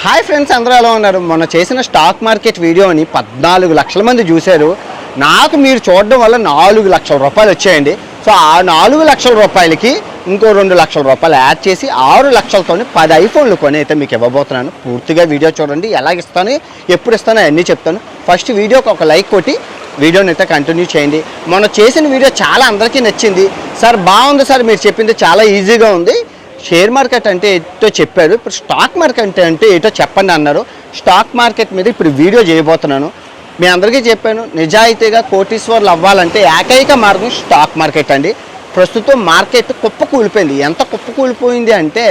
Hi friends, అందరూ ఎలా ఉన్నారు? మొన్న చేసిన స్టాక్ మార్కెట్ వీడియోని 14 లక్షల మంది చూశారు. నాకు మీరు చూడడం వల్ల 4 లక్షల రూపాయలు వచ్చాయండి. సో ఆ 4 లక్షల రూపాయలకి ఇంకో 2 లక్షల రూపాయలు యాడ్ చేసి 6 లక్షలతో 10 ఐఫోన్లు కొని అయితే మీకు ఇవ్వబోతున్నాను. పూర్తిగా వీడియో చూడండి. ఎలాగ ఇస్తాను, ఎప్పుడు ఇస్తానో అన్నీ చెప్తాను. ఫస్ట్ వీడియోకి ఒక లైక్ కొట్టి వీడియోని అయితే కంటిన్యూ చేయండి. మొన్న చేసిన వీడియో చాలా అందరికీ నచ్చింది. సార్ బాగుంది సార్, మీరు చెప్పింది చాలా ఈజీగా ఉంది. షేర్ మార్కెట్ అంటే ఏంటో చెప్పారు, ఇప్పుడు స్టాక్ మార్కెట్ అంటే ఏంటో చెప్పండి అన్నారు. స్టాక్ మార్కెట్ మీద ఇప్పుడు వీడియో చేయబోతున్నాను. మీ అందరికీ చెప్పాను, నిజాయితీగా కోటీశ్వర్లు అవ్వాలంటే ఏకైక మార్గం స్టాక్ మార్కెట్ అండి. ప్రస్తుతం మార్కెట్ కుప్పకూలిపోయింది. ఎంత కుప్పకూలిపోయింది అంటే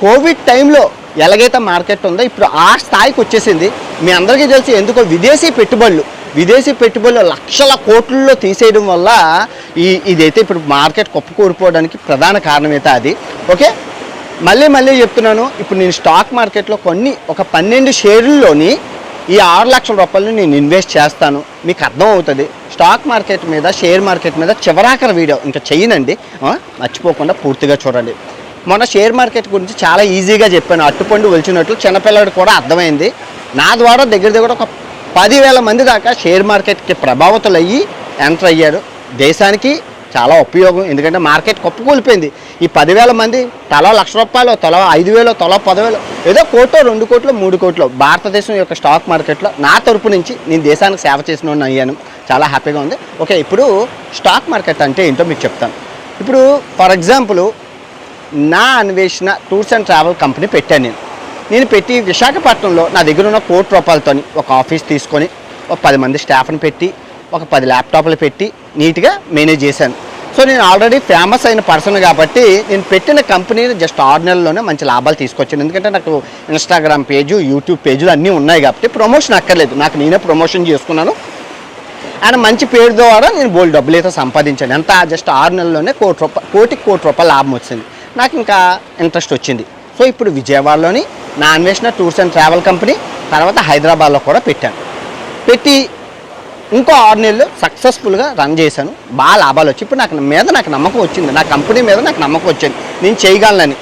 కోవిడ్ టైంలో ఎలాగైతే మార్కెట్ ఉందో ఇప్పుడు ఆ స్థాయికి వచ్చేసింది. మీ అందరికీ తెలిసి ఎందుకో విదేశీ పెట్టుబడులు లక్షల కోట్లలో తీసేయడం వల్ల ఇదైతే ఇప్పుడు మార్కెట్ కుప్పకూలిపోవడానికి ప్రధాన కారణమైతే అది. ఓకే, మళ్ళీ చెప్తున్నాను, ఇప్పుడు నేను స్టాక్ మార్కెట్లో ఒక 12 షేర్లలోని ఈ 6 లక్షల రూపాయలు నేను ఇన్వెస్ట్ చేస్తాను. మీకు అర్థం అవుతుంది. స్టాక్ మార్కెట్ మీద, షేర్ మార్కెట్ మీద చివరాఖరి వీడియో ఇంకా చేయనండి, మర్చిపోకుండా పూర్తిగా చూడండి. మొన్న షేర్ మార్కెట్ గురించి చాలా ఈజీగా చెప్పాను. అట్టుపండు ఒలిచినట్లు చిన్నపిల్లడు కూడా అర్థమైంది. నా ద్వారా దగ్గర ఒక 10,000 మంది దాకా షేర్ మార్కెట్కి ప్రభావితులు అయ్యి ఎంటర్ అయ్యారు. దేశానికి చాలా ఉపయోగం, ఎందుకంటే మార్కెట్ కుప్పకూలిపోయింది. ఈ 10,000 మంది తలా 1,00,000 రూపాయలు, తలా 5,000, తలా 10,000, ఏదో 1 కోటో 2 కోట్లు 3 కోట్లు భారతదేశం యొక్క స్టాక్ మార్కెట్లో నా తరపు నుంచి నేను దేశానికి సేవ చేసిన వాడిని అయ్యాను. చాలా హ్యాపీగా ఉంది. ఓకే, ఇప్పుడు స్టాక్ మార్కెట్ అంటే ఏంటో మీకు చెప్తాను. ఇప్పుడు ఫర్ ఎగ్జాంపుల్ నా అన్వేషణ టూర్స్ అండ్ ట్రావెల్ కంపెనీ పెట్టాను. నేను పెట్టి విశాఖపట్నంలో నా దగ్గర ఉన్న 1 కోటి రూపాయలతో ఒక ఆఫీస్ తీసుకొని ఒక 10 మంది స్టాఫ్ని పెట్టి ఒక 10 ల్యాప్టాప్లు పెట్టి నీట్గా మేనేజ్ చేశాను. సో నేను ఆల్రెడీ ఫేమస్ అయిన పర్సన్ కాబట్టి నేను పెట్టిన కంపెనీని జస్ట్ 6 నెలల్లోనే మంచి లాభాలు తీసుకొచ్చాను. ఎందుకంటే నాకు ఇన్స్టాగ్రామ్ పేజు, యూట్యూబ్ పేజీలు అన్నీ ఉన్నాయి కాబట్టి ప్రమోషన్ అక్కర్లేదు. నాకు నేనే ప్రమోషన్ చేసుకున్నాను. అండ్ మంచి పేరు ద్వారా నేను బోల్డ్ డబ్బులు అయితే సంపాదించాను. ఎంత జస్ట్ 6 నెలల్లోనే 1 కోటి రూపాయల లాభం వచ్చింది. నాకు ఇంకా ఇంట్రెస్ట్ వచ్చింది. సో ఇప్పుడు విజయవాడలోని నా అన్వేషణ టూర్స్ అండ్ ట్రావెల్ కంపెనీ, తర్వాత హైదరాబాద్లో కూడా పెట్టి ఇంకో 6 నెలలు సక్సెస్ఫుల్గా రన్ చేశాను. బాగా లాభాలు వచ్చి ఇప్పుడు నాకు నమ్మకం వచ్చింది. నా కంపెనీ మీద నాకు నమ్మకం వచ్చింది, నేను చేయగలనని.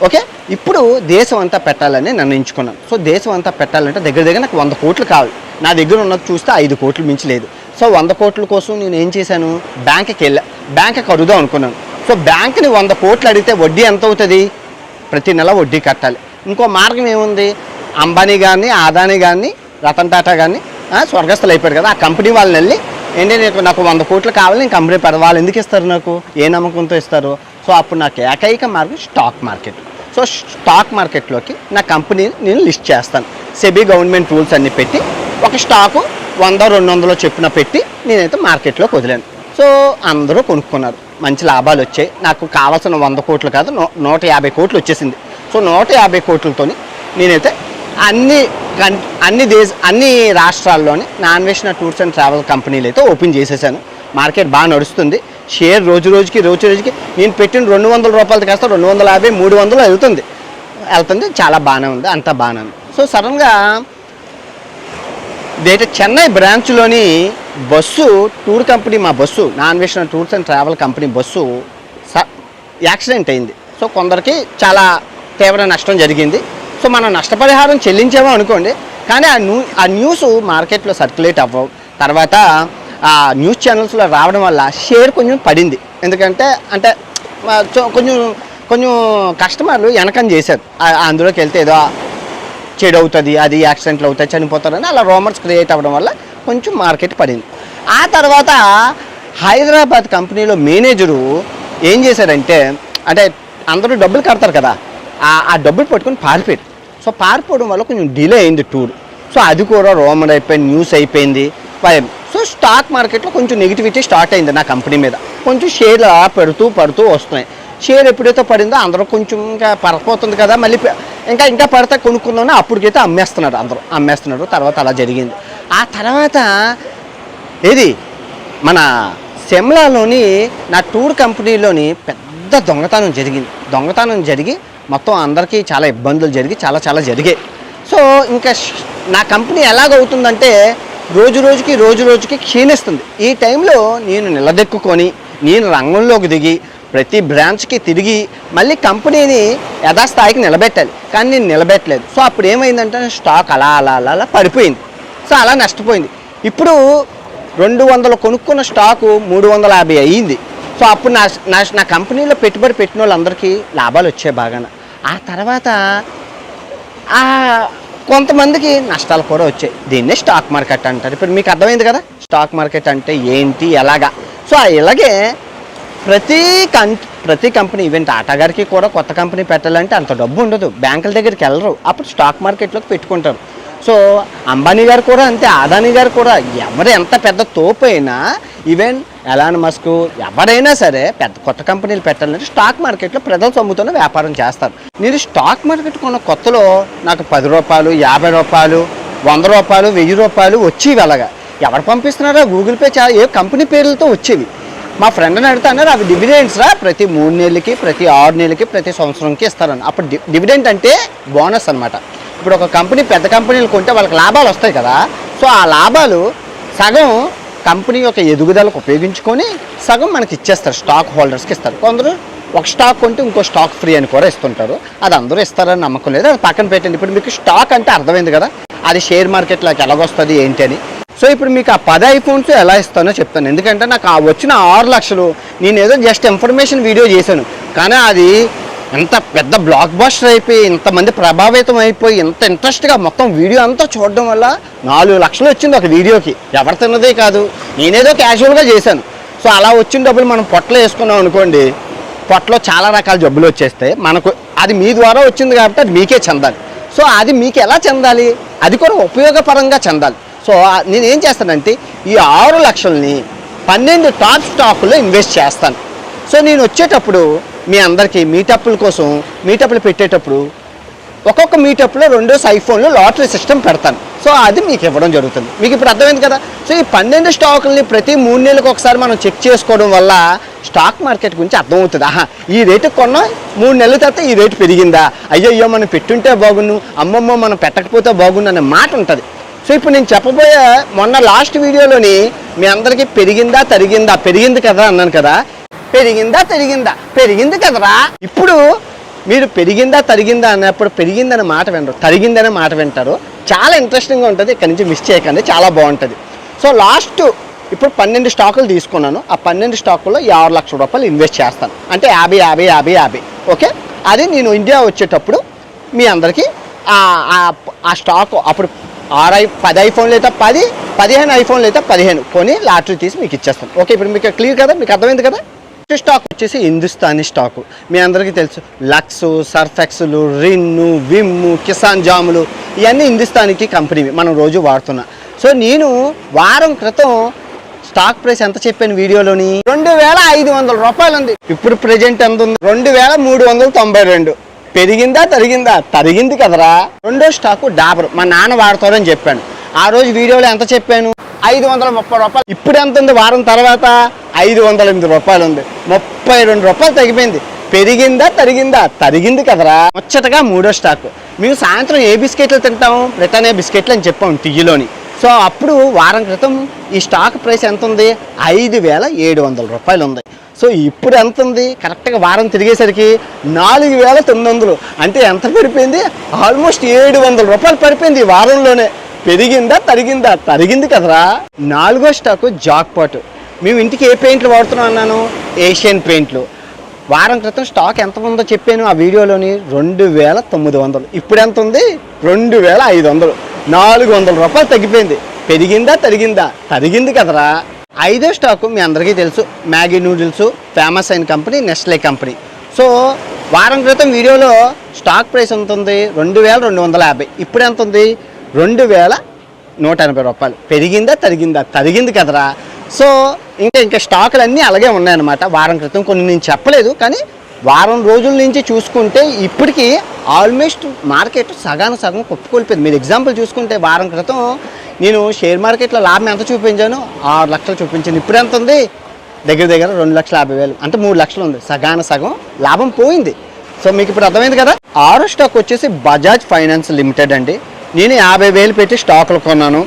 ఓకే, ఇప్పుడు దేశం అంతా పెట్టాలని నిర్ణయించుకున్నాను. సో దేశం అంతా పెట్టాలంటే దగ్గర నాకు 100 కోట్లు కావాలి. నా దగ్గర ఉన్నది చూస్తే 5 కోట్లు మించి లేదు. సో 100 కోట్ల కోసం నేను ఏం చేశాను, బ్యాంకుకి అడుగుదాం అనుకున్నాను. సో బ్యాంకుని 100 కోట్లు అడిగితే వడ్డీ ఎంత అవుతుంది? ప్రతి నెల వడ్డీ కట్టాలి. ఇంకో మార్గం ఏముంది, అంబానీ గారిని, అదానీ గారిని, రతన్ టాటా గారిని స్వర్గస్థులు అయిపోయారు కదా, ఆ కంపెనీ వాళ్ళని వెళ్ళి ఏంటి నాకు 100 కోట్లు కావాలి, నేను కంపెనీ వాళ్ళు ఎందుకు ఇస్తారు, నాకు ఏ నమ్మకంతో ఇస్తారు? సో అప్పుడు నాకు ఏకైక మార్గం స్టాక్ మార్కెట్. సో స్టాక్ మార్కెట్లోకి నా కంపెనీని నేను లిస్ట్ చేస్తాను. సెబీ గవర్నమెంట్ రూల్స్ అన్నీ పెట్టి ఒక స్టాకు 100-200 చెప్పిన పెట్టి నేనైతే మార్కెట్లోకి వదిలాను. సో అందరూ కొనుక్కున్నారు, మంచి లాభాలు వచ్చాయి. నాకు కావాల్సిన 100 కోట్లు కాదు, 150 కోట్లు వచ్చేసింది. సో 150 కోట్లతో నేనైతే అన్ని రాష్ట్రాల్లోని నా అన్వేషణ టూర్స్ అండ్ ట్రావెల్ కంపెనీలు అయితే ఓపెన్ చేసేసాను. మార్కెట్ బాగా నడుస్తుంది. షేర్ రోజు రోజుకి నేను పెట్టిన 200 రూపాయలది కాస్త 250, 300 వెళ్తుంది. చాలా బాగానే ఉంది, అంతా బాగానే ఉంది. సో సడన్గా చెన్నై బ్రాంచ్లోని బస్సు టూర్ కంపెనీ, మా బస్సు నా అన్వేషణ tours and travel company bus accident అయింది. సో కొందరికి చాలా తీవ్ర నష్టం జరిగింది. సో మనం నష్టపరిహారం చెల్లించామో అనుకోండి, కానీ ఆ న్యూస్ మార్కెట్లో సర్క్యులేట్ అవ్వవు. తర్వాత ఆ న్యూస్ ఛానల్స్లో రావడం వల్ల షేర్ కొంచెం పడింది. ఎందుకంటే కొంచెం కస్టమర్లు వెనకని చేశారు. అందులోకి వెళ్తే ఏదో చెడు అవుతుంది, అది యాక్సిడెంట్లు అవుతాయి, చనిపోతారని అలా రూమర్స్ క్రియేట్ అవ్వడం వల్ల కొంచెం మార్కెట్ పడింది. ఆ తర్వాత హైదరాబాద్ కంపెనీలో మేనేజరు ఏం చేశారంటే, అందరూ డబ్బులు కడతారు కదా, ఆ డబ్బులు పట్టుకొని పారిపోయారు. సో పారిపోవడం వల్ల కొంచెం డిలే అయింది టూర్. సో అది కూడా రూమర్ అయిపోయింది, న్యూస్ అయిపోయింది. సో స్టాక్ మార్కెట్లో కొంచెం నెగిటివిటీ స్టార్ట్ అయింది నా కంపెనీ మీద. కొంచెం షేర్లు పడుతూ వస్తున్నాయి. షేర్ ఎప్పుడైతే పడిందో అందరూ కొంచెం ఇంకా పడిపోతుంది కదా, మళ్ళీ ఇంకా పడితే కొనుక్కుందామని అప్పటికైతే అమ్మేస్తున్నారు. తర్వాత అలా జరిగింది. ఆ తర్వాత మన సిమ్లాలోని నా టూర్ కంపెనీలోని పెద్ద దొంగతనం జరిగి మొత్తం అందరికీ చాలా ఇబ్బందులు జరిగి చాలా జరిగాయి. సో ఇంకా నా కంపెనీ ఎలాగవుతుందంటే రోజు రోజుకి క్షీణిస్తుంది. ఈ టైంలో నేను నిలదెక్కుకొని నేను రంగంలోకి దిగి ప్రతి బ్రాంచ్కి తిరిగి మళ్ళీ కంపెనీని యథాస్థాయికి నిలబెట్టాలి, కానీ నేను నిలబెట్టలేదు. సో అప్పుడు ఏమైందంటే స్టాక్ అలా అలా అలా అలా పడిపోయింది. సో అలా నష్టపోయింది. ఇప్పుడు 200 కొనుక్కున్న స్టాకు 350 అయ్యింది. సో అప్పుడు నా కంపెనీలో పెట్టుబడి పెట్టిన వాళ్ళందరికీ లాభాలు వచ్చాయి బాగా. ఆ తర్వాత కొంతమందికి నష్టాలు కూడా వచ్చాయి. దీన్నే స్టాక్ మార్కెట్ అంటారు. ఇప్పుడు మీకు అర్థమైంది కదా స్టాక్ మార్కెట్ అంటే ఏంటి, ఎలాగా. సో ఇలాగే ప్రతి కంపెనీ, ఈవెన్ టాటా గారికి కూడా కొత్త కంపెనీ పెట్టాలంటే అంత డబ్బు ఉండదు, బ్యాంకుల దగ్గరికి వెళ్ళరు, అప్పుడు స్టాక్ మార్కెట్లోకి పెట్టుకుంటారు. సో అంబానీ గారు కూడా అంతే, అదానీ గారు కూడా, ఎవరు ఎంత పెద్ద తోపు అయినా, ఈవెన్ ఎలాన్ మస్క్ ఎవరైనా సరే పెద్ద కొత్త కంపెనీలు పెట్టాలంటే స్టాక్ మార్కెట్లో ప్రజల సొమ్ముతోనే వ్యాపారం చేస్తారు. మీరు స్టాక్ మార్కెట్ కొన్న కొత్తలో నాకు 10 రూపాయలు, 50 రూపాయలు, 100 రూపాయలు, 1000 రూపాయలు వచ్చేవి. అలాగా ఎవరు పంపిస్తున్నారో గూగుల్ పే ఏ కంపెనీ పేర్లతో వచ్చేవి. మా ఫ్రెండ్ని అడిగితే అన్నారు అవి డివిడెండ్స్ రా, ప్రతి 3 నెలలకి, ప్రతి 6 నెలలకి, ప్రతి సంవత్సరంకి ఇస్తారని. అప్పుడు డివిడెంట్ అంటే బోనస్ అనమాట. ఇప్పుడు ఒక కంపెనీ పెద్ద కంపెనీలు కొంటే వాళ్ళకి లాభాలు వస్తాయి కదా. సో ఆ లాభాలు సగం కంపెనీ యొక్క ఎదుగుదలకు ఉపయోగించుకొని సగం మనకి ఇచ్చేస్తారు, స్టాక్ హోల్డర్స్కి ఇస్తారు. కొందరు ఒక స్టాక్ కొంటే ఇంకో స్టాక్ ఫ్రీ అని కూడా ఇస్తుంటారు. అది అందరూ ఇస్తారని నమ్మకం లేదు, అది పక్కన పెట్టండి. ఇప్పుడు మీకు స్టాక్ అంటే అర్థమైంది కదా, అది షేర్ మార్కెట్లోకి ఎలాగొస్తుంది ఏంటి అని. సో ఇప్పుడు మీకు ఆ 10 ఐఫోన్స్ ఎలా ఇస్తానో చెప్తాను. ఎందుకంటే నాకు ఆ వచ్చిన 6 లక్షలు నేను ఏదో జస్ట్ ఇన్ఫర్మేషన్ వీడియో చేశాను, కానీ అది ఎంత పెద్ద బ్లాక్ బస్టర్ అయిపోయి ఇంతమంది ప్రభావితం అయిపోయి ఇంత ఇంట్రెస్ట్గా మొత్తం వీడియో అంతా చూడడం వల్ల 4 లక్షలు వచ్చింది ఒక వీడియోకి. ఎవరు తిన్నదే కాదు, నేనేదో క్యాజువల్గా చేశాను. సో అలా వచ్చిన డబ్బులు మనం పొట్టలో వేసుకున్నాం అనుకోండి, పొట్టలో చాలా రకాల జబ్బులు వచ్చేస్తాయి. మనకు అది మీ ద్వారా వచ్చింది కాబట్టి అది మీకే చెందాలి. సో అది మీకు ఎలా చెందాలి, అది కూడా ఉపయోగపరంగా చెందాలి. సో నేనేం చేస్తానంటే ఈ 6 లక్షల్ని 12 టాప్ స్టాకుల్లో ఇన్వెస్ట్ చేస్తాను. సో నేను వచ్చేటప్పుడు మీ అందరికీ మీటప్ల కోసం మీటప్లు పెట్టేటప్పుడు ఒక్కొక్క మీటప్లో 2 ఐఫోన్లు లాటరీ సిస్టమ్ పెడతాను. సో అది మీకు ఇవ్వడం జరుగుతుంది. మీకు ఇప్పుడు అర్థమైంది కదా. సో ఈ 12 స్టాకుల్ని ప్రతి 3 నెలలకు ఒకసారి మనం చెక్ చేసుకోవడం వల్ల స్టాక్ మార్కెట్ గురించి అర్థమవుతుంది. ఈ రేటుకి కొన్నా 3 నెలల తర్వాత ఈ రేటు పెరిగిందా, అయ్యో మనం పెట్టుంటే బాగుండు, అమ్మమ్మ మనం పెట్టకపోతే బాగుండు అనే మాట ఉంటుంది. సో ఇప్పుడు నేను చెప్పబోయే మొన్న లాస్ట్ వీడియోలోని మీ అందరికీ పెరిగిందా తరిగిందా, పెరిగింది కదా అన్నాను కదా. పెరిగింది కదరా. ఇప్పుడు మీరు పెరిగిందా తరిగిందా అన్నప్పుడు పెరిగిందనే మాట వినరు, తరిగిందనే మాట వింటారు. చాలా ఇంట్రెస్టింగ్గా ఉంటుంది. ఇక్కడి నుంచి మిస్ చేయకండి, చాలా బాగుంటుంది. సో లాస్ట్ ఇప్పుడు 12 స్టాకులు తీసుకున్నాను. ఆ 12 స్టాకుల్లో 6 లక్షల రూపాయలు ఇన్వెస్ట్ చేస్తాను. అంటే 50. ఓకే, అది నేను ఇండియా వచ్చేటప్పుడు మీ అందరికీ ఆ స్టాక్ అప్పుడు 10 ఐఫోన్లు అయితే 10, 15 ఐఫోన్లు అయితే 15 కొని లాటరీ తీసి మీకు ఇచ్చేస్తాను. ఓకే, ఇప్పుడు మీకు క్లియర్ కదా, మీకు అర్థమైంది కదా. స్టాక్ వచ్చేసి హిందుస్థానీ స్టాకు. మీ అందరికీ తెలుసు లక్స్, సర్ఫెక్స్లు, రిన్ను, విమ్ము, కిసాన్ జాములు ఇవన్నీ హిందుస్థానీకి కంపెనీవి, మనం రోజు వాడుతున్నాం. సో నేను వారం క్రితం స్టాక్ ప్రైస్ ఎంత చెప్పాను వీడియోలోని, 2500 రూపాయలు ఉంది. ఇప్పుడు ప్రెజెంట్ ఎంత ఉంది, 2392. పెరిగిందా తరిగిందా, తరిగింది కదరా. 2వ స్టాకు డాబర్, మా నాన్న వాడతారని చెప్పాను. ఆ రోజు వీడియోలో ఎంత చెప్పాను, 530 రూపాయలు. ఇప్పుడు ఎంత ఉంది వారం తర్వాత, 508 రూపాయలు ఉంది. 32 రూపాయలు తగ్గిపోయింది. పెరిగిందా తరిగిందా, తరిగింది కదరా. ముచ్చటగా 3వ స్టాకు. మేము సాయంత్రం ఏ బిస్కెట్లు తింటాం, బ్రిటానియా బిస్కెట్లు అని చెప్పాం టీలోని. సో అప్పుడు వారం క్రితం ఈ స్టాక్ ప్రైస్ ఎంత ఉంది, 5700 రూపాయలు ఉంది. సో ఇప్పుడు ఎంత ఉంది, కరెక్ట్గా వారం తిరిగేసరికి 4900. అంటే ఎంత పడిపోయింది, ఆల్మోస్ట్ 700 రూపాయలు పడిపోయింది ఈ వారంలోనే. పెరిగిందా తరిగిందా, తరిగింది కదరా. 4వ స్టాకు జాక్పాట్. మేము ఇంటికి ఏ పెయింట్లు వాడుతున్నాం అన్నాను, ఏషియన్ పెయింట్లు. వారం క్రితం స్టాక్ ఎంత ఉందో చెప్పాను ఆ వీడియోలోని, 2900. ఇప్పుడు ఎంత ఉంది, 2500. 400 రూపాయలు తగ్గిపోయింది. పెరిగిందా తరిగిందా, తరిగింది కదరా. 5వ స్టాకు మీ అందరికీ తెలుసు, మ్యాగీ నూడిల్స్, ఫేమస్ అయిన కంపెనీ నెస్లే కంపెనీ. సో వారం క్రితం వీడియోలో స్టాక్ ప్రైస్ ఎంత ఉంది, 2250. ఇప్పుడు ఎంత ఉంది, 2180 రూపాయలు. పెరిగిందా తరిగిందా, తరిగింది కదరా. సో ఇంకా స్టాకులు అన్నీ అలాగే ఉన్నాయన్నమాట. వారం క్రితం కొన్ని నేను చెప్పలేదు, కానీ వారం రోజుల నుంచి చూసుకుంటే ఇప్పటికీ ఆల్మోస్ట్ మార్కెట్ సగానికి సగం కొట్టుకోల్పోయింది. మీరు ఎగ్జాంపుల్ చూసుకుంటే వారం క్రితం నేను షేర్ మార్కెట్లో లాభం ఎంత చూపించాను, 6 లక్షలు చూపించాను. ఇప్పుడు ఎంత ఉంది, దగ్గర 2,50,000, అంటే 3 లక్షలు ఉంది. సగానికి సగం లాభం పోయింది. సో మీకు ఇప్పుడు అర్థమైంది కదా. 6వ స్టాక్ వచ్చేసి బజాజ్ ఫైనాన్స్ లిమిటెడ్ అండి. నేను 50,000 పెట్టి స్టాకులు కొన్నాను.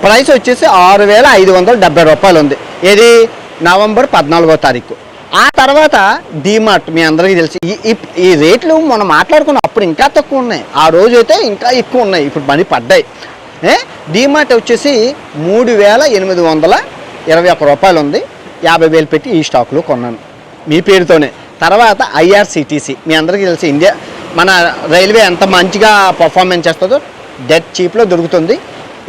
ప్రైస్ వచ్చేసి 6570 రూపాయలు ఉంది. ఇది నవంబర్ 14వ తారీఖు. ఆ తర్వాత డీమార్ట్ మీ అందరికీ తెలిసి ఈ రేట్లు మనం మాట్లాడుకున్న అప్పుడు ఇంకా తక్కువ ఉన్నాయి, ఆ రోజు అయితే ఇంకా ఎక్కువ ఉన్నాయి, ఇప్పుడు మనీ పడ్డాయి. డీమార్ట్ వచ్చేసి 3,821 రూపాయలు ఉంది, 50,000 పెట్టి ఈ స్టాక్లో కొన్నాను మీ పేరుతోనే. తర్వాత ఐఆర్సిటీసీ మీ అందరికీ తెలిసి ఇండియా మన రైల్వే ఎంత మంచిగా పర్ఫార్మెన్స్ చేస్తుందో డెడ్ చీప్లో దొరుకుతుంది,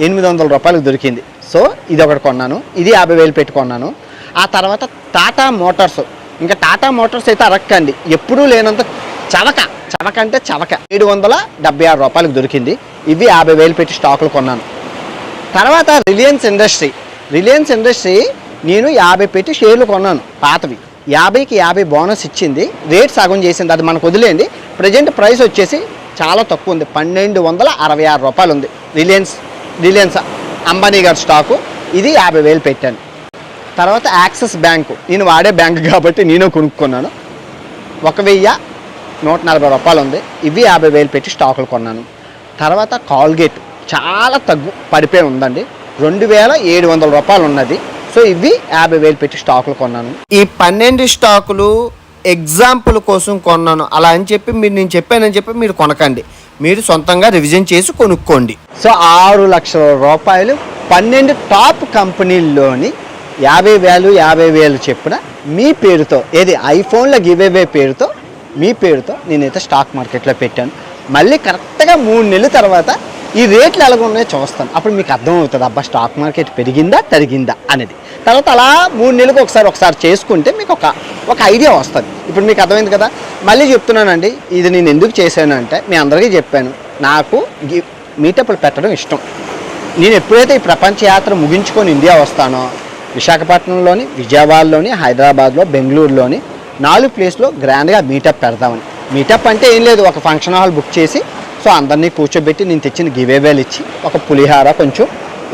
800 రూపాయలకు దొరికింది. సో ఇది ఒకటి కొన్నాను, ఇది 50,000 పెట్టి కొన్నాను. ఆ తర్వాత టాటా మోటార్స్, ఇంకా టాటా మోటార్స్ అయితే అరక్కండి, ఎప్పుడూ లేనంత చవక అంటే చవక 776 రూపాయలకు దొరికింది, ఇవి 50,000 పెట్టి స్టాకులు కొన్నాను. తర్వాత రిలయన్స్ ఇండస్ట్రీ నేను 50 పెట్టి షేర్లు కొన్నాను, పాతవి. 50కి 50 బోనస్ ఇచ్చింది, రేట్ సగం చేసింది, అది మనకు వదిలేండి. ప్రజెంట్ ప్రైస్ వచ్చేసి చాలా తక్కువ ఉంది, 1,266 రూపాయలు ఉంది. రిలయన్స్ అంబానీ గారి స్టాకు, ఇది 50,000 పెట్టాను. తర్వాత యాక్సిస్ బ్యాంకు, నేను వాడే బ్యాంకు కాబట్టి నేను కొనుక్కున్నాను, 1,140 రూపాయలు ఉంది, ఇవి 50,000 పెట్టి స్టాకులు కొన్నాను. తర్వాత కాల్గేట్ చాలా పడిపోయి ఉందండి, 2,700 రూపాయలు ఉన్నది, సో ఇవి 50,000 పెట్టి స్టాకులు కొన్నాను. ఈ 12 స్టాకులు ఎగ్జాంపుల్ కోసం కొన్నాను, అలా అని చెప్పి నేను చెప్పానని చెప్పి మీరు కొనకండి, మీరు సొంతంగా రివిజన్ చేసి కొనుక్కోండి. సో 6 లక్షల రూపాయలు 12 టాప్ కంపెనీల్లోని 50,000 చెప్పున మీ పేరుతో, ఏది ఐఫోన్ల గివేవే పేరుతో, మీ పేరుతో నేనైతే స్టాక్ మార్కెట్లో పెట్టాను. మళ్ళీ కరెక్ట్గా 3 నెలల తర్వాత ఈ రేట్లు ఎలాగ ఉన్నాయో చూస్తాను, అప్పుడు మీకు అర్థమవుతుంది అబ్బా స్టాక్ మార్కెట్ పెరిగిందా తరిగిందా అనేది. తర్వాత అలా 3 నెలలకు ఒకసారి చేసుకుంటే మీకు ఒక ఐడియా వస్తుంది. ఇప్పుడు మీకు అర్థమైంది కదా. మళ్ళీ చెప్తున్నానండి, ఇది నేను ఎందుకు చేశాను అంటే మీ అందరికీ చెప్పాను, నాకు మీటప్లు పెట్టడం ఇష్టం. నేను ఎప్పుడైతే ఈ ప్రపంచ యాత్ర ముగించుకొని ఇండియా వస్తానో, విశాఖపట్నంలోని, విజయవాడలోని, హైదరాబాద్లో, బెంగళూరులోని 4 ప్లేస్లో గ్రాండ్గా మీటప్ పెడదామని. మీటప్ అంటే ఏం లేదు, ఒక ఫంక్షన్ హాల్ బుక్ చేసి సో అందరినీ కూర్చోబెట్టి నేను తెచ్చిన గివేవేలు ఇచ్చి, ఒక పులిహార కొంచెం,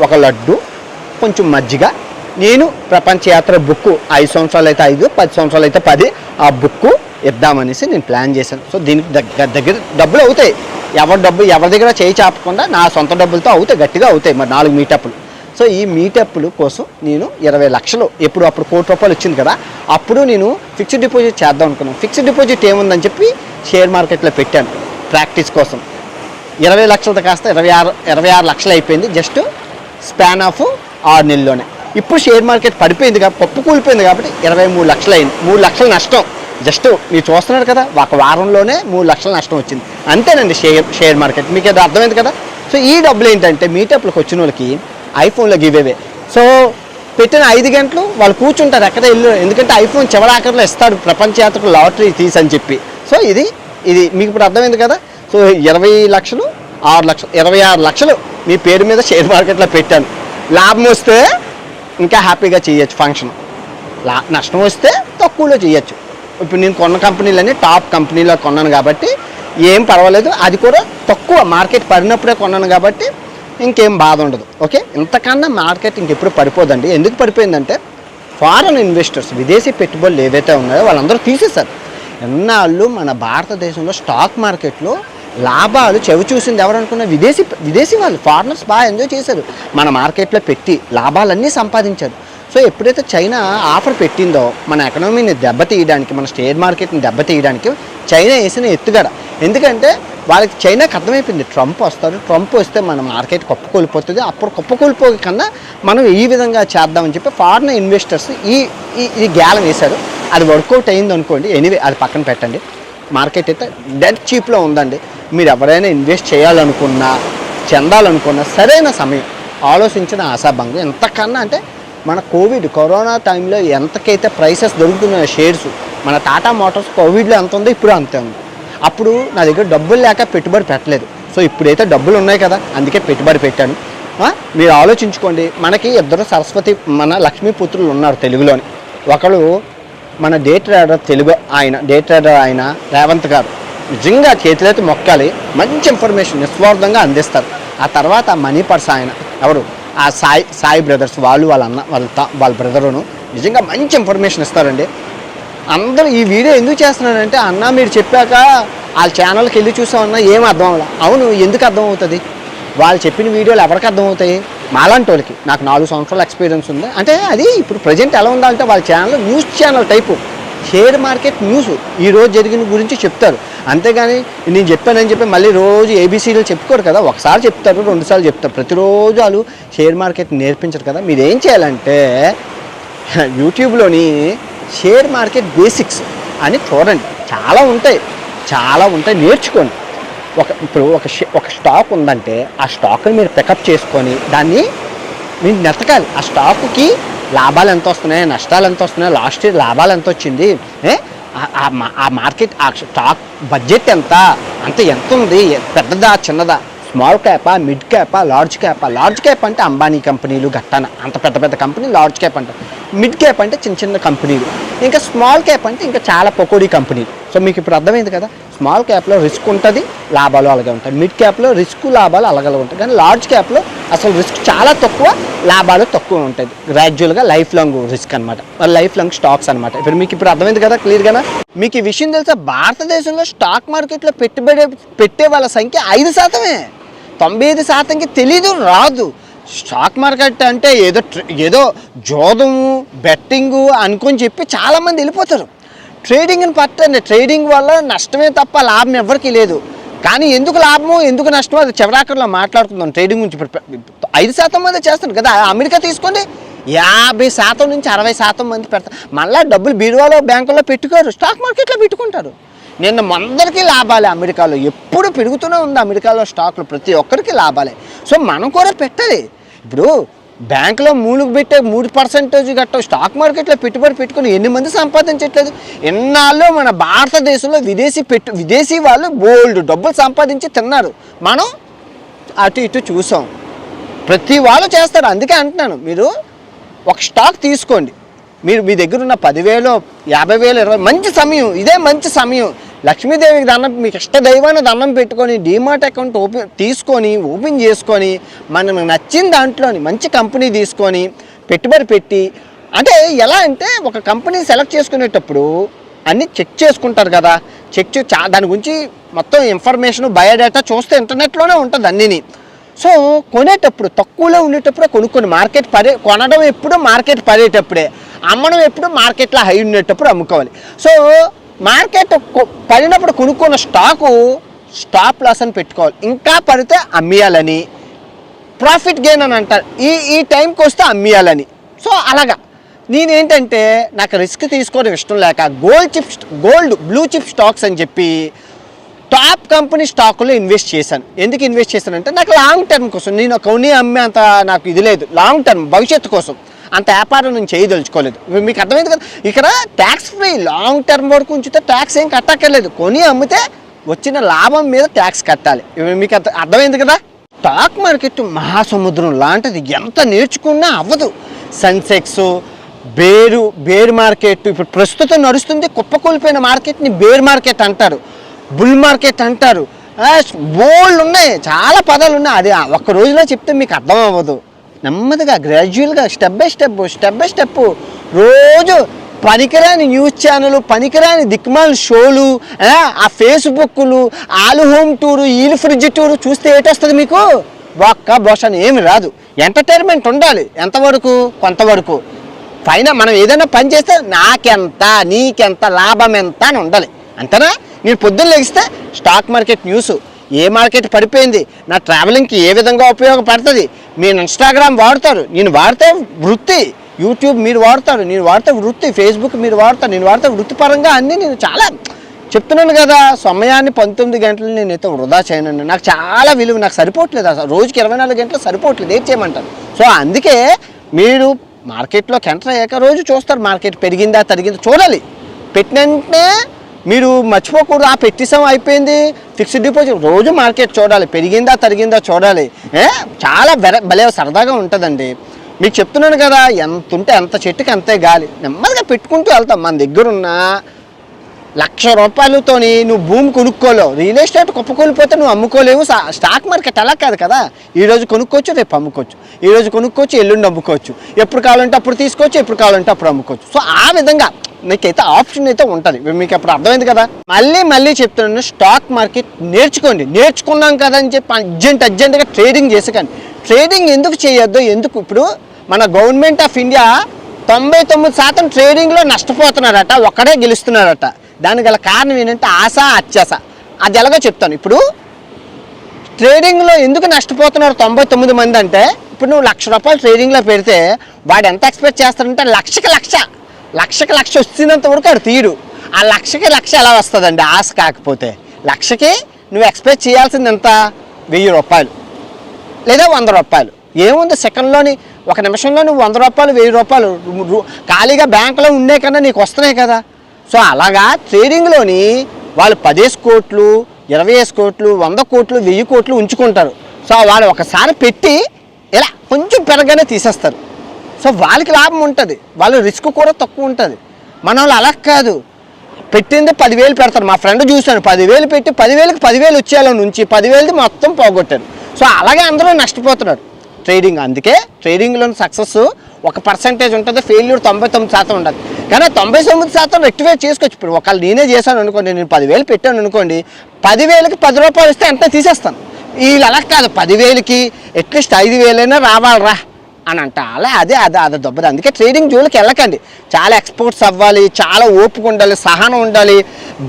ఒక లడ్డు కొంచెం మజ్జిగ, నేను ప్రపంచ యాత్ర బుక్ 5 సంవత్సరాలు అయితే 5, 10 సంవత్సరాలు అయితే 10 ఆ బుక్ ఇద్దామనేసి నేను ప్లాన్ చేశాను. సో దీనికి దగ్గర డబ్బులు అవుతాయి, ఎవరి దగ్గర చేయి చాపకుండా నా సొంత డబ్బులతో అవుతాయి, గట్టిగా అవుతాయి మరి 4 మీటప్లు. సో ఈ మీటప్లు కోసం నేను 20 లక్షలు, అప్పుడు 1 కోటి రూపాయలు వచ్చింది కదా, అప్పుడు నేను ఫిక్స్డ్ డిపాజిట్ చేద్దాం అనుకున్నాను. ఫిక్స్డ్ డిపాజిట్ ఏముందని చెప్పి షేర్ మార్కెట్లో పెట్టాను ప్రాక్టీస్ కోసం. 20 లక్షలతో కాస్త 26 లక్షలు అయిపోయింది, జస్ట్ స్పాన్ ఆఫ్ 6 నెలల్లోనే. ఇప్పుడు షేర్ మార్కెట్ పడిపోయింది కాబట్టి, పప్పు కూలిపోయింది కాబట్టి 23 లక్షలు అయింది, 3 లక్షలు నష్టం. జస్ట్ మీరు చూస్తున్నారు కదా, ఒక వారంలోనే 3 లక్షల నష్టం వచ్చింది, అంతేనండి షేర్ మార్కెట్. మీకు అది అర్థమైంది కదా. సో ఈ డబ్బులు ఏంటంటే మీటప్లకు వచ్చిన వాళ్ళకి ఐఫోన్లో గివేవే. సో పెట్టిన 5 గంటలు వాళ్ళు కూర్చుంటారు, ఎక్కడ వెళ్ళు, ఎందుకంటే ఐఫోన్ చివరాఖరిలో ఇస్తాడు ప్రపంచ యాత్రకు లాటరీ తీసని చెప్పి. సో ఇది మీకు ఇప్పుడు అర్థమైంది కదా. సో 20 లక్షలు 6 లక్షలు 26 లక్షలు మీ పేరు మీద షేర్ మార్కెట్లో పెట్టాను. లాభం వస్తే ఇంకా హ్యాపీగా చేయొచ్చు ఫంక్షన్, నష్టం వస్తే తక్కువలో చేయొచ్చు. ఇప్పుడు నేను కొన్న కంపెనీలన్నీ టాప్ కంపెనీలో కొన్నాను కాబట్టి ఏం పర్వాలేదు, అది కూడా తక్కువ మార్కెట్ పడినప్పుడే కొన్నాను కాబట్టి ఇంకేం బాధ ఉండదు. ఓకే, ఇంతకన్నా మార్కెట్ ఇంకెప్పుడు పడిపోదండి. ఎందుకు పడిపోయిందంటే ఫారెన్ ఇన్వెస్టర్స్, విదేశీ పెట్టుబడులు ఏవైతే ఉన్నాయో వాళ్ళందరూ తీసేశారు. ఎన్నాళ్ళు మన భారతదేశంలో స్టాక్ మార్కెట్లో లాభాలు చెవి చూసింది ఎవరనుకున్నా విదేశీ వాళ్ళు, ఫారినర్స్ బాగా ఎంజాయ్ చేశారు, మన మార్కెట్లో పెట్టి లాభాలన్నీ సంపాదించారు. సో ఎప్పుడైతే చైనా ఆఫర్ పెట్టిందో మన ఎకనామీని దెబ్బతీయడానికి, మన షేర్ మార్కెట్ని దెబ్బతీయడానికి చైనా వేసిన ఎత్తుగడ. ఎందుకంటే వాళ్ళకి చైనాకి అర్థమైపోయింది ట్రంప్ వస్తారు, ట్రంప్ వస్తే మన మార్కెట్ కుప్పకూలిపోతుంది, అప్పుడు కుప్పకూలిపోయే కన్నా మనం ఈ విధంగా చేద్దామని చెప్పి ఫారిన్ ఇన్వెస్టర్స్ ఈ గ్యాలం వేశారు. అది వర్కౌట్ అయింది అనుకోండి, ఎనీవే అది పక్కన పెట్టండి. మార్కెట్ అయితే డెడ్ చీప్లో ఉందండి. మీరు ఎవరైనా ఇన్వెస్ట్ చేయాలనుకున్నా, చెందాలనుకున్నా సరైన సమయం, ఆలోచించిన ఆశాభంగం. ఎంతకన్నా అంటే మన కరోనా టైంలో ఎంతకైతే ప్రైసెస్ దొరుకుతున్నాయో షేర్స్, మన టాటా మోటార్స్ కోవిడ్లో ఎంత ఉందో ఇప్పుడు అంతే ఉంది. అప్పుడు నా దగ్గర డబ్బులు లేక పెట్టుబడి పెట్టలేదు. సో ఇప్పుడైతే డబ్బులు ఉన్నాయి కదా, అందుకే పెట్టుబడి పెట్టాను. మీరు ఆలోచించుకోండి. మనకి 2 సరస్వతి మన లక్ష్మీపుత్రులు ఉన్నారు తెలుగులోని. ఒకళ్ళు మన డే ట్రేడర్ ఆయన రేవంత్ గారు, నిజంగా చేతులైతే మొక్కాలి, మంచి ఇన్ఫర్మేషన్ నిస్వార్థంగా అందిస్తారు. ఆ తర్వాత మనీ పర్స్ ఆయన ఎవరు, ఆ సాయి బ్రదర్స్, వాళ్ళ అన్న వాళ్ళ బ్రదరును నిజంగా మంచి ఇన్ఫర్మేషన్ ఇస్తారండి. అందరూ ఈ వీడియో ఎందుకు చేస్తున్నారంటే, అన్న మీరు చెప్పాక వాళ్ళ ఛానల్కి వెళ్ళి చూసామన్నా ఏం అర్థం అవ్వాలి. అవును, ఎందుకు అర్థం అవుతుంది? వాళ్ళు చెప్పిన వీడియోలు ఎవరికి అర్థమవుతాయి? మాలాంటి వాళ్ళకి. నాకు 4 సంవత్సరాల ఎక్స్పీరియన్స్ ఉంది. అంటే అది ఇప్పుడు ప్రజెంట్ ఎలా ఉందంటే వాళ్ళ channel news channel type, share market news ఈరోజు జరిగిన గురించి చెప్తారు. అంతేగాని నేను చెప్పానని చెప్పి మళ్ళీ రోజు ఏబీసీలు చెప్పుకోరు కదా, ఒకసారి చెప్తారు, 2 సార్లు చెప్తారు. ప్రతిరోజు వాళ్ళు షేర్ మార్కెట్ నేర్పించరు కదా. మీరు ఏం చేయాలంటే యూట్యూబ్లోని షేర్ మార్కెట్ బేసిక్స్ అని చూడండి, చాలా ఉంటాయి, నేర్చుకోండి. ఇప్పుడు ఒక స్టాక్ ఉందంటే ఆ స్టాక్ని మీరు పికప్ చేసుకొని దాన్ని మీరు నెతకాలి. ఆ స్టాక్కి లాభాలు ఎంత వస్తున్నాయి, నష్టాలు ఎంత వస్తున్నాయి, లాస్ట్ ఇయర్ లాభాలు ఎంత వచ్చింది, ఆ మార్కెట్ ఆ స్టాక్ బడ్జెట్ ఎంత ఉంది, పెద్దదా చిన్నదా, స్మాల్ క్యాపా, మిడ్ క్యాపా, లార్జ్ క్యాప్ అంటే అంబానీ కంపెనీలు గట్టాన అంత పెద్ద కంపెనీ లార్జ్ క్యాప్ అంటారు. మిడ్ క్యాప్ అంటే చిన్న కంపెనీలు, ఇంకా స్మాల్ క్యాప్ అంటే ఇంకా చాలా పకోడీ కంపెనీలు. సో మీకు ఇప్పుడు అర్థమైంది కదా, స్మాల్ క్యాప్లో రిస్క్ ఉంటుంది, లాభాలు అలాగే ఉంటాయి. మిడ్ క్యాప్లో రిస్క్ లాభాలు అలాగే ఉంటాయి. కానీ లార్జ్ క్యాప్లో అసలు రిస్క్ చాలా తక్కువ, లాభాలు తక్కువ ఉంటుంది. గ్రాడ్యువల్గా లైఫ్ లాంగ్ రిస్క్ అనమాట, లైఫ్ లాంగ్ స్టాక్స్ అనమాట. మీకు ఇప్పుడు అర్థమైంది కదా క్లియర్గా. మీకు ఈ విషయం తెలుసా, భారతదేశంలో స్టాక్ మార్కెట్లో పెట్టే వాళ్ళ సంఖ్య 5%. 95%కి తెలీదు, రాదు. స్టాక్ మార్కెట్ అంటే ఏదో జోదము, బెట్టింగు అనుకొని చెప్పి చాలామంది వెళ్ళిపోతారు. ట్రేడింగ్ని పట్టండి, ట్రేడింగ్ వల్ల నష్టమే తప్ప లాభం ఎవరికి లేదు. కానీ ఎందుకు లాభము ఎందుకు నష్టమో అది చివరాకర్లో మాట్లాడుకుందాం. ట్రేడింగ్ గురించి 5% మంది చేస్తారు కదా. అమెరికా తీసుకోండి, 50% నుంచి 60% మంది పెడతారు. మళ్ళీ డబ్బులు బీరువాలో బ్యాంకుల్లో పెట్టుకోరు, స్టాక్ మార్కెట్లో పెట్టుకుంటారు. నిన్న అందరికీ లాభాలే. అమెరికాలో ఎప్పుడు పెరుగుతూనే ఉంది, అమెరికాలో స్టాక్లు ప్రతి ఒక్కరికి లాభాలే. సో మనం కూడా పెట్టాలి. ఇప్పుడు బ్యాంకులో మూలుగు పెట్టే 3% గట్ట స్టాక్ మార్కెట్లో పెట్టుబడి పెట్టుకుని ఎన్ని మంది సంపాదించట్లేదు. ఎన్నాళ్ళు మన భారతదేశంలో విదేశీ వాళ్ళు బోల్డ్ డబ్బులు సంపాదించి తిన్నారు, మనం అటు ఇటు చూసాం. ప్రతి వాళ్ళు చేస్తారు. అందుకే అంటున్నాను, మీరు ఒక స్టాక్ తీసుకోండి, మీ దగ్గర ఉన్న 10,000, 50,000, 20,000 మంచి సమయం, ఇదే మంచి సమయం. లక్ష్మీదేవికి దండం, మీకు ఇష్టదైవాన్ని దండం పెట్టుకొని డీమార్ట్ అకౌంట్ ఓపెన్ చేసుకొని మనకు నచ్చిన దాంట్లోని మంచి కంపెనీ తీసుకొని పెట్టుబడి పెట్టి, అంటే ఎలా అంటే ఒక కంపెనీ సెలెక్ట్ చేసుకునేటప్పుడు అన్నీ చెక్ చేసుకుంటారు కదా. దాని గురించి మొత్తం ఇన్ఫర్మేషన్, బయోడేటా చూస్తే ఇంటర్నెట్లోనే ఉంటుంది అన్నీని. సో కొనేటప్పుడు తక్కువలో ఉండేటప్పుడే కొనుక్కొని కొనడం ఎప్పుడు మార్కెట్ పడేటప్పుడే, అమ్మడం ఎప్పుడు మార్కెట్లో హై ఉండేటప్పుడు అమ్ముకోవాలి. సో మార్కెట్ పడినప్పుడు కొనుక్కున్న స్టాప్ లాస్ అని పెట్టుకోవాలి. ఇంకా పడితే అమ్మేయాలని, ప్రాఫిట్ గెయిన్ అని అంటారు. ఈ టైంకి వస్తే అమ్మేయాలని. సో అలాగా నేనేంటంటే నాకు రిస్క్ తీసుకోవడం ఇష్టం లేక బ్లూ చిప్ స్టాక్స్ అని చెప్పి టాప్ కంపెనీ స్టాకుల్లో ఇన్వెస్ట్ చేశాను. ఎందుకు ఇన్వెస్ట్ చేశానంటే నాకు లాంగ్ టర్మ్ కోసం, నేను కొని అమ్మే అంత నాకు ఇది లేదు. లాంగ్ టర్మ్ భవిష్యత్తు కోసం అంత వ్యాపారం నేను చేయదలుచుకోలేదు. మీకు అర్థమైంది కదా. ఇక్కడ ట్యాక్స్ ఫ్రీ, లాంగ్ టర్మ్ వరకు ఉంచితే ట్యాక్స్ ఏం కట్టక్కర్లేదు. కొని అమ్మితే వచ్చిన లాభం మీద ట్యాక్స్ కట్టాలి. మీకు అర్థమైంది కదా. స్టాక్ మార్కెట్ మహాసముద్రం లాంటిది, ఎంత నేర్చుకున్నా అవ్వదు. సెన్సెక్స్, బేర్ మార్కెట్, ఇప్పుడు ప్రస్తుతం నడుస్తుంది కుప్పకూలిపోయిన మార్కెట్ని బేర్ మార్కెట్ అంటారు, బుల్ మార్కెట్ అంటారు. బోల్డ్ ఉన్నాయి, చాలా పదాలు ఉన్నాయి. అది ఒక్క రోజులో చెప్తే మీకు అర్థం అవ్వదు. నెమ్మదిగా గ్రాడ్యువల్గా స్టెప్ బై స్టెప్ రోజు పనికిరాని న్యూస్ ఛానల్, పనికిరాని దిక్మాల షోలు, ఆ ఫేస్బుక్లు, ఆలు హోమ్ టూరు, ఈలు ఫ్రిడ్జ్ టూరు చూస్తే ఏటొస్తుంది మీకు? ఒక్క బోషన్ ఏమి రాదు. ఎంటర్టైన్మెంట్ ఉండాలి. ఎంతవరకు? కొంతవరకు. పైన మనం ఏదైనా పని చేస్తే నాకెంత, నీకెంత, లాభం ఎంత అని ఉండాలి, అంతేనా? నేను పొద్దున్న లెగిస్తే స్టాక్ మార్కెట్ న్యూస్, ఏ మార్కెట్ పడిపోయింది, నా ట్రావెలింగ్కి ఏ విధంగా ఉపయోగపడుతుంది. మీరు ఇన్స్టాగ్రామ్ వాడతారు, నేను వాడితే వృత్తి. యూట్యూబ్ మీరు వాడతారు, నేను వాడితే వృత్తి. ఫేస్బుక్ మీరు వాడతారు, నేను వాడితే వృత్తిపరంగా అన్నీ. నేను చాలా చెప్తున్నాను కదా, సమయాన్ని 19 గంటలు నేనైతే వృధా చేయనండి. నాకు చాలా విలువ, నాకు సరిపోవట్లేదు అసలు. రోజుకి 24 గంటలు సరిపోవట్లేదు, ఏం చేయమంటారు? సో అందుకే మీరు మార్కెట్లోకి ఎంటర్ అయ్యాక రోజు చూస్తారు, మార్కెట్ పెరిగిందా తరిగిందా చూడాలి. పెట్టిన వెంటనే మీరు మర్చిపోకూడదు, పెట్టేసాం అయిపోయింది, ఫిక్స్డ్ డిపాజిట్. రోజు మార్కెట్ చూడాలి, పెరిగిందా తరిగిందా చూడాలి. చాలా భలే సరదాగా ఉంటుందండి. మీకు చెప్తున్నాను కదా, ఎంత ఉంటే అంత చెట్టుకి అంతే గాలి. నెమ్మదిగా పెట్టుకుంటూ వెళ్తాం. మన దగ్గరున్న ₹1,00,000 నువ్వు భూమి కొనుక్కోలేవు. రియల్ ఎస్టేట్ కుప్పకూలిపోతే నువ్వు అమ్ముకోలేవు. స్టాక్ మార్కెట్ అలా కాదు కదా. ఈరోజు కొనుక్కోవచ్చు, రేపు అమ్ముకోవచ్చు. ఈరోజు కొనుక్కోవచ్చు, ఎల్లుండి అమ్ముకోవచ్చు. ఎప్పుడు కావాలంటే అప్పుడు తీసుకోవచ్చు, ఎప్పుడు కావాలంటే అప్పుడు అమ్ముకోవచ్చు. సో ఆ విధంగా నీకైతే ఆప్షన్ అయితే ఉంటుంది. మీకు అప్పుడు అర్థమైంది కదా. మళ్ళీ చెప్తున్నాను, స్టాక్ మార్కెట్ నేర్చుకోండి. నేర్చుకున్నాం కదా అని చెప్పి అర్జెంటుగా ట్రేడింగ్ చేసేకండి. ట్రేడింగ్ ఎందుకు చేయొద్దు? ఇప్పుడు మన గవర్నమెంట్ ఆఫ్ ఇండియా 99% ట్రేడింగ్లో నష్టపోతున్నారట, ఒక్కడే గెలుస్తున్నారట. దానికి గల కారణం ఏంటంటే ఆశ, అత్యాశ. అది ఎలాగో చెప్తాను. ఇప్పుడు ట్రేడింగ్లో ఎందుకు నష్టపోతున్నారు 99 మంది అంటే, ఇప్పుడు నువ్వు ₹1,00,000 ట్రేడింగ్లో పెడితే వాడు ఎంత ఎక్స్పెక్ట్ చేస్తాడంటే లక్షకి లక్ష వచ్చినంత వరకు వాడు తీయడు. ఆ లక్షకి లక్ష ఎలా వస్తుందండి ఆశ కాకపోతే? లక్షకి నువ్వు ఎక్స్పెక్ట్ చేయాల్సింది ఎంత? ₹1000 లేదా ₹100. ఏముంది సెకండ్లోని, ఒక నిమిషంలో నువ్వు ₹100 ₹1000 ఖాళీగా బ్యాంకులో ఉండే కన్నా నీకు వస్తున్నాయి కదా. సో అలాగా ట్రేడింగ్లోని వాళ్ళు 10 కోట్లు 20 కోట్లు 100 కోట్లు 1000 కోట్లు ఉంచుకుంటారు. సో వాళ్ళు ఒకసారి పెట్టి ఇలా కొంచెం పెరగానే తీసేస్తారు. సో వాళ్ళకి లాభం ఉంటుంది, వాళ్ళ రిస్క్ కూడా తక్కువ ఉంటుంది. మన వాళ్ళు అలా కాదు, పెట్టింది 10,000 పెడతారు. మా ఫ్రెండ్ చూశాను, 10,000 పెట్టి 10,000కి 10,000 వచ్చేలా నుంచి 10,000ది మొత్తం పోగొట్టారు. సో అలాగే అందరూ నష్టపోతున్నారు ట్రేడింగ్. అందుకే ట్రేడింగ్లో సక్సెస్ 1% ఉంటుంది, ఫెయిల్యూర్ 99% ఉంటుంది. కానీ 99% రెక్టిఫై చేసుకోవచ్చు. ఇప్పుడు ఒకవేళ నేనే చేశాను అనుకోండి, నేను 10,000 పెట్టాను అనుకోండి, 10,000కి ₹10 ఇస్తే ఎంత తీసేస్తాను. వీళ్ళు అలా కాదు, 10,000కి అట్లీస్ట్ 5,000 రావాలరా అని అంట. అలా అదే దొబ్బది. అందుకే ట్రేడింగ్ జోలికి వెళ్ళకండి. చాలా ఎక్స్పోర్ట్స్ అవ్వాలి, చాలా ఓపిక ఉండాలి, సహనం ఉండాలి,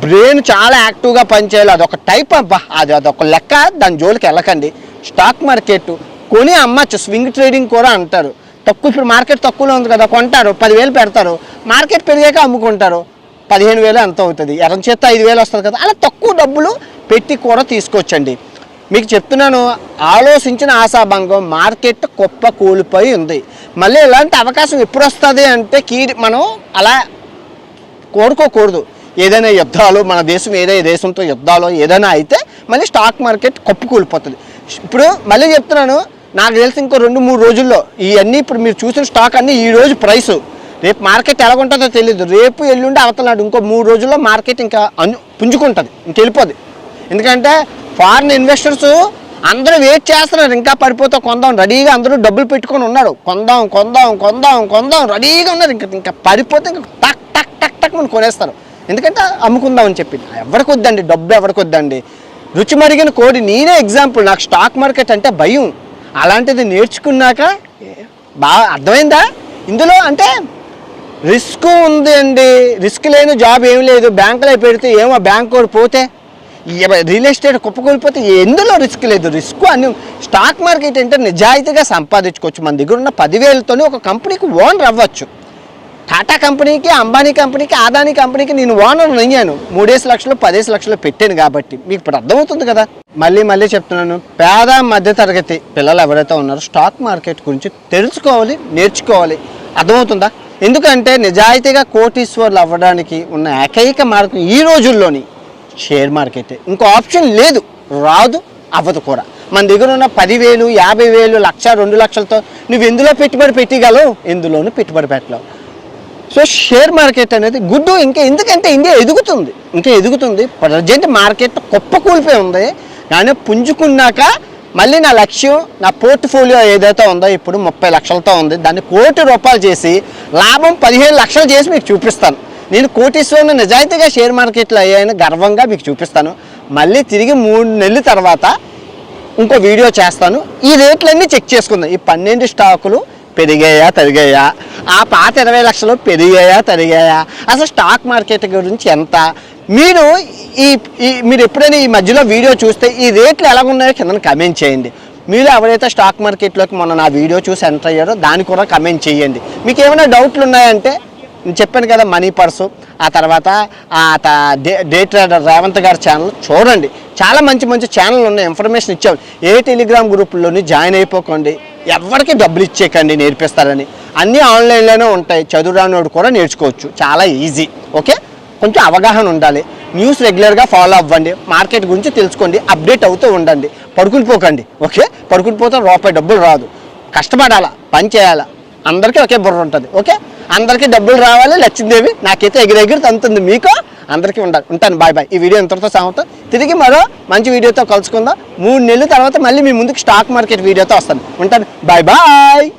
బ్రెయిన్ చాలా యాక్టివ్గా పనిచేయాలి. అదొక టైప్ అబ్బా, అదొక లెక్క. దాని జోలికి వెళ్ళకండి. స్టాక్ మార్కెట్ కొని అమ్మచ్చు, స్వింగ్ ట్రేడింగ్ కూడా అంటారు. తక్కువ, ఇప్పుడు మార్కెట్ తక్కువలో ఉంది కదా, కొంటారు 10,000 పెడతారు, మార్కెట్ పెరిగాక అమ్ముకుంటారు 15,000 ఎంత అవుతుంది, ఎర్ర చేత 5,000 వస్తుంది కదా. అలా తక్కువ డబ్బులు పెట్టి కూడా తీసుకోవచ్చండి. మీకు చెప్తున్నాను, ఆలోచించిన ఆశాభంగం, మార్కెట్ కుప్ప కూలిపోయి ఉంది. మళ్ళీ ఇలాంటి అవకాశం ఎప్పుడు వస్తుంది అంటే మనం అలా కోరుకోకూడదు. ఏదైనా యుద్ధాలు, మన దేశం ఏదైనా దేశంతో యుద్ధాలు ఏదైనా అయితే మళ్ళీ స్టాక్ మార్కెట్ కుప్ప కూలిపోతుంది. ఇప్పుడు మళ్ళీ చెప్తున్నాను, నాకు తెలిసి ఇంకో 2-3 రోజుల్లో ఇవన్నీ ఇప్పుడు మీరు చూసిన స్టాక్ అన్నీ ఈ రోజు ప్రైసు, రేపు మార్కెట్ ఎలా ఉంటుందో తెలియదు. రేపు ఎల్లుండి అవతలనాడు ఇంకో 3 రోజుల్లో మార్కెట్ ఇంకా పుంజుకుంటుంది, ఇంకెళ్ళిపోద్ది. ఎందుకంటే ఫారిన్ ఇన్వెస్టర్స్ అందరూ వెయిట్ చేస్తున్నారు, ఇంకా పడిపోతే కొందాం రెడీగా, అందరూ డబ్బులు పెట్టుకొని ఉన్నారు, కొందాం రెడీగా ఉన్నారు. ఇంకా పడిపోతే ఇంకా టక్ మనం కొనేస్తారు. ఎందుకంటే అమ్ముకుందామని చెప్పి. ఎవరికి వద్దండి డబ్బు, ఎవరికి వద్దండి. రుచి మరిగిన కోడి. నేనే ఎగ్జాంపుల్, నాకు స్టాక్ మార్కెట్ అంటే భయం. అలాంటిది నేర్చుకున్నాక బాగా అర్థమైందా. ఇందులో అంటే రిస్క్ ఉంది అండి, రిస్క్ లేని జాబ్ ఏం లేదు. బ్యాంకులో పెడితే ఏమో బ్యాంక్ కూడా పోతే, రియల్ ఎస్టేట్ కుప్పకూలిపోతే ఎందులో రిస్క్ లేదు. రిస్క్ అన్ని. స్టాక్ మార్కెట్ అంటే నిజాయితీగా సంపాదించుకోవచ్చు. మన దగ్గర ఉన్న 10,000తోనే ఒక కంపెనీకి ఓనర్ అవ్వచ్చు. టాటా కంపెనీకి, అంబానీ కంపెనీకి, అదానీ కంపెనీకి నేను ఓనర్ అయ్యాను. 3 లక్షలు 10 లక్షలు పెట్టాను కాబట్టి మీకు ఇప్పుడు అర్థమవుతుంది కదా. మళ్ళీ చెప్తున్నాను, పేద మధ్యతరగతి పిల్లలు ఎవరైతే ఉన్నారో స్టాక్ మార్కెట్ గురించి తెలుసుకోవాలి, నేర్చుకోవాలి. అర్థమవుతుందా? ఎందుకంటే నిజాయితీగా కోటీశ్వర్లు అవ్వడానికి ఉన్న ఏకైక మార్గం ఈ రోజుల్లోని షేర్ మార్కెట్. ఇంకో ఆప్షన్ లేదు, రాదు, అవ్వదు కూడా. మన దగ్గర ఉన్న 10,000, 50,000, 1,00,000, 2 లక్షలతో నువ్వు ఎందులో పెట్టుబడి పెట్టగలవు? ఎందులోనూ పెట్టుబడి పెట్టలేవు. సో షేర్ మార్కెట్ అనేది గుడ్. ఇంకా ఎందుకంటే ఇండియా ఎదుగుతుంది. ప్రజెంట్ మార్కెట్ కుప్పకూలిపోయి ఉంది. కానీ పుంజుకున్నాక మళ్ళీ నా లక్ష్యం, నా పోర్ట్ఫోలియో ఏదైతే ఉందో ఇప్పుడు 30 లక్షలతో ఉంది, దాన్ని ₹1,00,00,000 చేసి లాభం 15 లక్షలు చేసి మీకు చూపిస్తాను. నేను కోటీశ్వరుని నిజాయితీగా షేర్ మార్కెట్లో అయ్యాయని గర్వంగా మీకు చూపిస్తాను. మళ్ళీ తిరిగి 3 నెలల తర్వాత ఇంకో వీడియో చేస్తాను. ఈ రేట్లన్నీ చెక్ చేసుకుందాం. ఈ 12 స్టాకులు పెరిగాయా తరిగాయా, ఆ పాత 20 లక్షలు పెరిగాయా తరిగాయా, అసలు స్టాక్ మార్కెట్ గురించి ఎంత. మీరు మీరు ఎప్పుడైనా ఈ మధ్యలో వీడియో చూస్తే ఈ రేట్లు ఎలాగున్నాయో కింద కమెంట్ చేయండి. మీరు ఎవరైతే స్టాక్ మార్కెట్లోకి మొన్న నా వీడియో చూసి ఎంటర్ అయ్యారో దాన్ని కూడా కమెంట్ చేయండి. మీకు ఏమైనా డౌట్లు ఉన్నాయంటే నేను చెప్పాను కదా, మనీ పర్సు, ఆ తర్వాత డే ట్రేడర్ రేవంత్ గారి ఛానల్ చూడండి. చాలా మంచి ఛానల్ ఉన్నాయి, ఇన్ఫర్మేషన్ ఇచ్చాము. ఏ టెలిగ్రామ్ గ్రూపుల్లోని జాయిన్ అయిపోకండి, ఎవరికి డబ్బులు ఇచ్చేయకండి, నేర్పిస్తారని. అన్నీ ఆన్లైన్లోనే ఉంటాయి, చదువురానోడు కూడా నేర్చుకోవచ్చు, చాలా ఈజీ. ఓకే, కొంచెం అవగాహన ఉండాలి. న్యూస్ రెగ్యులర్గా ఫాలో అవ్వండి, మార్కెట్ గురించి తెలుసుకోండి, అప్డేట్ అవుతూ ఉండండి. పడుకుని పోకండి. ఓకే, పడుకుని పోతే రూపాయి డబ్బులు రాదు. కష్టపడాలా, పని చేయాలా. అందరికీ ఒకే బుర్ర ఉంటుంది. ఓకే, అందరికీ డబ్బులు రావాలి. లక్ష్మీదేవి నాకైతే ఎగిరెగిరి తంతుంది, మీకు అందరికీ ఉండాలి. ఉంటాను, బాయ్. ఈ వీడియో ఇంతటితో సమాప్తం. తిరిగి మరో మంచి వీడియోతో కలుసుకుందాం. 3 నెలల తర్వాత మళ్ళీ మీ ముందుకు స్టాక్ మార్కెట్ వీడియోతో వస్తాను. ఉంటాను, బాయ్.